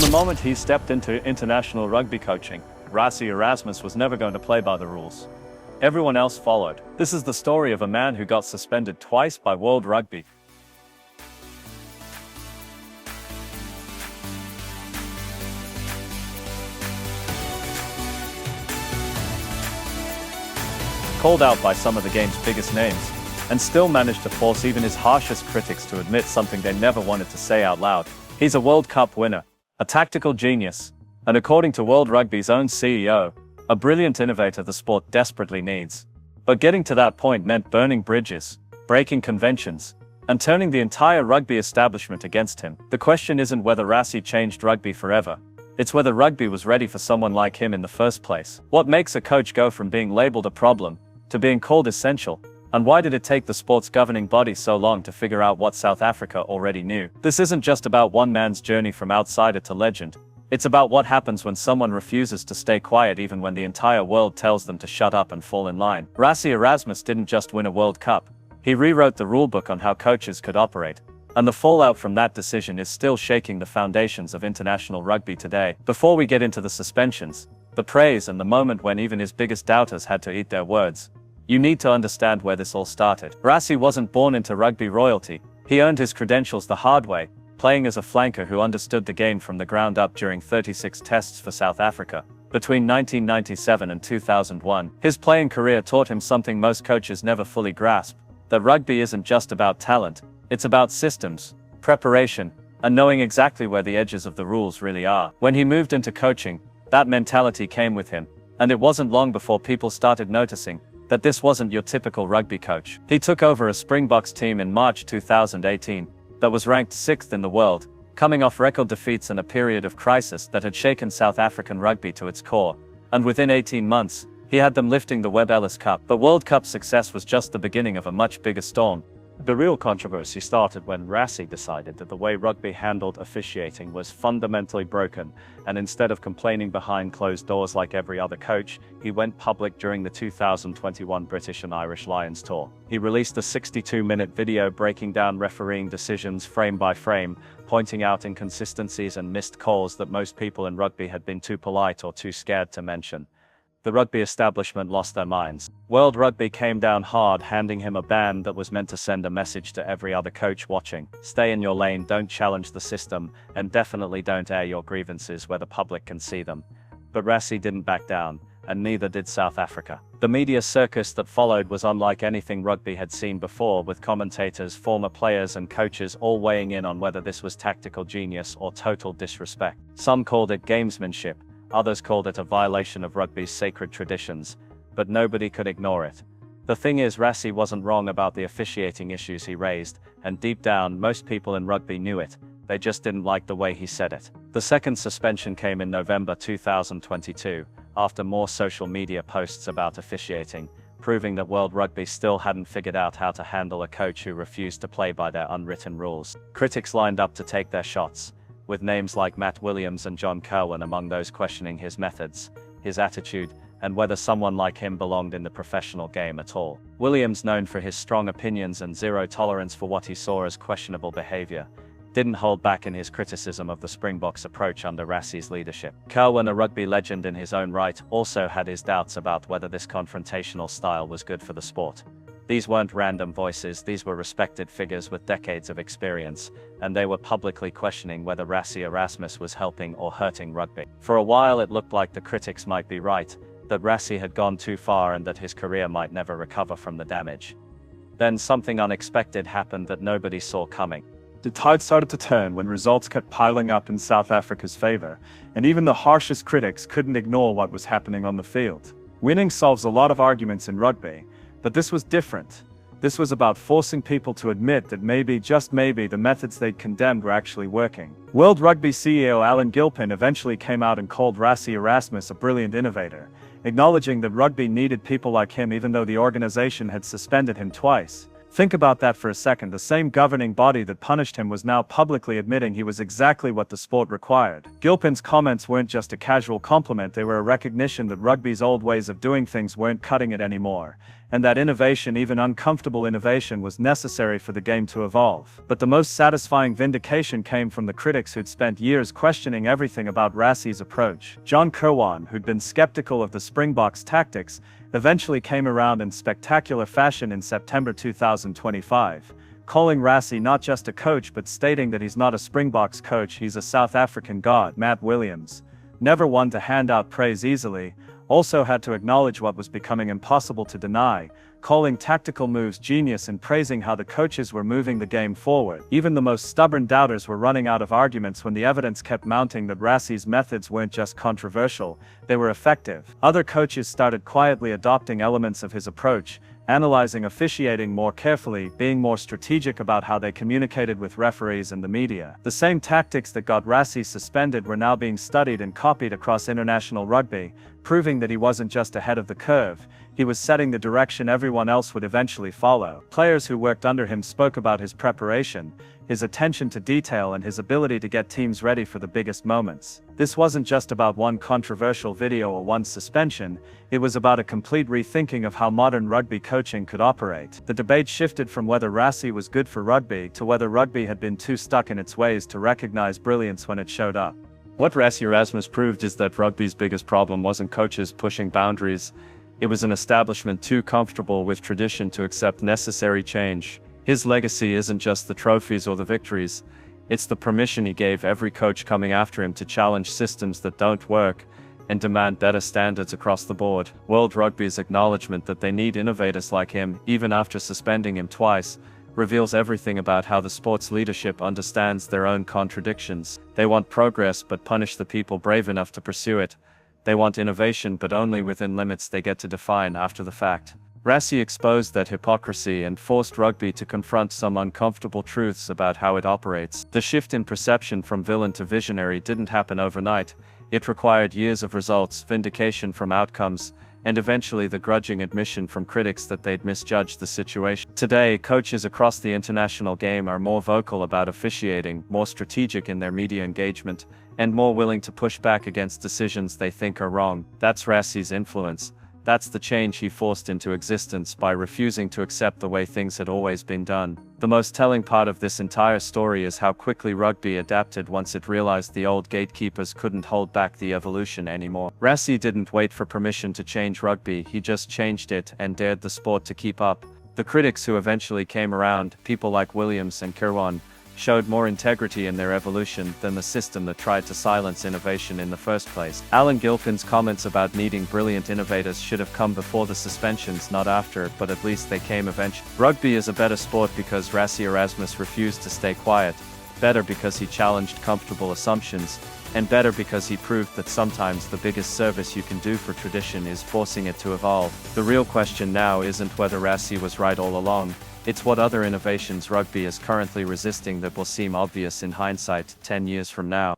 the moment he stepped into international rugby coaching, Rassie Erasmus was never going to play by the rules. Everyone else followed. This is the story of a man who got suspended twice by World Rugby. Called out by some of the game's biggest names, and still managed to force even his harshest critics to admit something they never wanted to say out loud. He's a World Cup winner, a tactical genius, and according to World Rugby's own CEO, a brilliant innovator the sport desperately needs. But getting to that point meant burning bridges, breaking conventions, and turning the entire rugby establishment against him. The question isn't whether Rassie changed rugby forever. It's whether rugby was ready for someone like him in the first place. What makes a coach go from being labeled a problem to being called essential? And why did it take the sport's governing body so long to figure out what South Africa already knew? This isn't just about one man's journey from outsider to legend. It's about what happens when someone refuses to stay quiet even when the entire world tells them to shut up and fall in line. Rassie Erasmus didn't just win a World Cup. He rewrote the rulebook on how coaches could operate. And the fallout from that decision is still shaking the foundations of international rugby today. Before we get into the suspensions, the praise, and the moment when even his biggest doubters had to eat their words, you need to understand where this all started. Rassie wasn't born into rugby royalty. He earned his credentials the hard way, playing as a flanker who understood the game from the ground up during 36 tests for South Africa. Between 1997 and 2001, his playing career taught him something most coaches never fully grasp, that rugby isn't just about talent, it's about systems, preparation, and knowing exactly where the edges of the rules really are. When he moved into coaching, that mentality came with him, and it wasn't long before people started noticing that this wasn't your typical rugby coach. He took over a Springboks team in March 2018 that was ranked 6th in the world, coming off record defeats in a period of crisis that had shaken South African rugby to its core. And within 18 months, he had them lifting the Webb Ellis Cup. But World Cup success was just the beginning of a much bigger storm. The real controversy started when Rassie decided that the way rugby handled officiating was fundamentally broken, and instead of complaining behind closed doors like every other coach, he went public during the 2021 British and Irish Lions tour. He released a 62-minute video breaking down refereeing decisions frame by frame, pointing out inconsistencies and missed calls that most people in rugby had been too polite or too scared to mention. The rugby establishment lost their minds. World Rugby came down hard, handing him a ban that was meant to send a message to every other coach watching. Stay in your lane, don't challenge the system, and definitely don't air your grievances where the public can see them. But Rassie didn't back down, and neither did South Africa. The media circus that followed was unlike anything rugby had seen before, with commentators, former players and coaches all weighing in on whether this was tactical genius or total disrespect. Some called it gamesmanship. Others called it a violation of rugby's sacred traditions, but nobody could ignore it. The thing is, Rassie wasn't wrong about the officiating issues he raised, and deep down, most people in rugby knew it. They just didn't like the way he said it. The second suspension came in November 2022, after more social media posts about officiating, proving that World Rugby still hadn't figured out how to handle a coach who refused to play by their unwritten rules. Critics lined up to take their shots, with names like Matt Williams and John Kirwan among those questioning his methods, his attitude, and whether someone like him belonged in the professional game at all. Williams, known for his strong opinions and zero tolerance for what he saw as questionable behavior, didn't hold back in his criticism of the Springboks' approach under Rassie's leadership. Kirwan, a rugby legend in his own right, also had his doubts about whether this confrontational style was good for the sport. These weren't random voices, these were respected figures with decades of experience, and they were publicly questioning whether Rassie Erasmus was helping or hurting rugby. For a while it looked like the critics might be right, that Rassie had gone too far and that his career might never recover from the damage. Then something unexpected happened that nobody saw coming. The tide started to turn when results kept piling up in South Africa's favor, and even the harshest critics couldn't ignore what was happening on the field. Winning solves a lot of arguments in rugby, but this was different. This was about forcing people to admit that maybe, just maybe, the methods they'd condemned were actually working. World Rugby CEO Alan Gilpin eventually came out and called Rassie Erasmus a brilliant innovator, acknowledging that rugby needed people like him even though the organization had suspended him twice. Think about that for a second. The same governing body that punished him was now publicly admitting he was exactly what the sport required. Gilpin's comments weren't just a casual compliment, they were a recognition that rugby's old ways of doing things weren't cutting it anymore. and that innovation, even uncomfortable innovation, was necessary for the game to evolve. But the most satisfying vindication came from the critics who'd spent years questioning everything about Rassie's approach. John Kirwan, who'd been skeptical of the Springboks' tactics, eventually came around in spectacular fashion in September 2025, calling Rassie not just a coach but stating that he's not a Springboks coach, he's a South African god. Matt Williams, never one to hand out praise easily, also had to acknowledge what was becoming impossible to deny, calling tactical moves genius and praising how the coaches were moving the game forward. Even the most stubborn doubters were running out of arguments when the evidence kept mounting that Rassie's methods weren't just controversial, they were effective. Other coaches started quietly adopting elements of his approach, analyzing officiating more carefully, being more strategic about how they communicated with referees and the media. The same tactics that got Rassie suspended were now being studied and copied across international rugby, proving that he wasn't just ahead of the curve, he was setting the direction everyone else would eventually follow. Players who worked under him spoke about his preparation, his attention to detail, and his ability to get teams ready for the biggest moments. This wasn't just about one controversial video or one suspension, it was about a complete rethinking of how modern rugby coaching could operate. The debate shifted from whether Rassie was good for rugby to whether rugby had been too stuck in its ways to recognize brilliance when it showed up. What Rassie Erasmus proved is that rugby's biggest problem wasn't coaches pushing boundaries, it was an establishment too comfortable with tradition to accept necessary change. His legacy isn't just the trophies or the victories, it's the permission he gave every coach coming after him to challenge systems that don't work and demand better standards across the board. World Rugby's acknowledgement that they need innovators like him, even after suspending him twice, reveals everything about how the sport's leadership understands their own contradictions. They want progress but punish the people brave enough to pursue it. They want innovation but only within limits they get to define after the fact. Rassie exposed that hypocrisy and forced rugby to confront some uncomfortable truths about how it operates. The shift in perception from villain to visionary didn't happen overnight. It required years of results, vindication from outcomes, and eventually the grudging admission from critics that they'd misjudged the situation. Today, coaches across the international game are more vocal about officiating, more strategic in their media engagement, and more willing to push back against decisions they think are wrong. That's Rassie's influence. That's the change he forced into existence by refusing to accept the way things had always been done. The most telling part of this entire story is how quickly rugby adapted once it realized the old gatekeepers couldn't hold back the evolution anymore. Rassie didn't wait for permission to change rugby, he just changed it and dared the sport to keep up. The critics who eventually came around, people like Williams and Kirwan, showed more integrity in their evolution than the system that tried to silence innovation in the first place. Alan Gilpin's comments about needing brilliant innovators should have come before the suspensions, not after, but at least they came eventually. Rugby is a better sport because Rassie Erasmus refused to stay quiet, better because he challenged comfortable assumptions, and better because he proved that sometimes the biggest service you can do for tradition is forcing it to evolve. The real question now isn't whether Rassie was right all along, it's what other innovations rugby is currently resisting that will seem obvious in hindsight 10 years from now.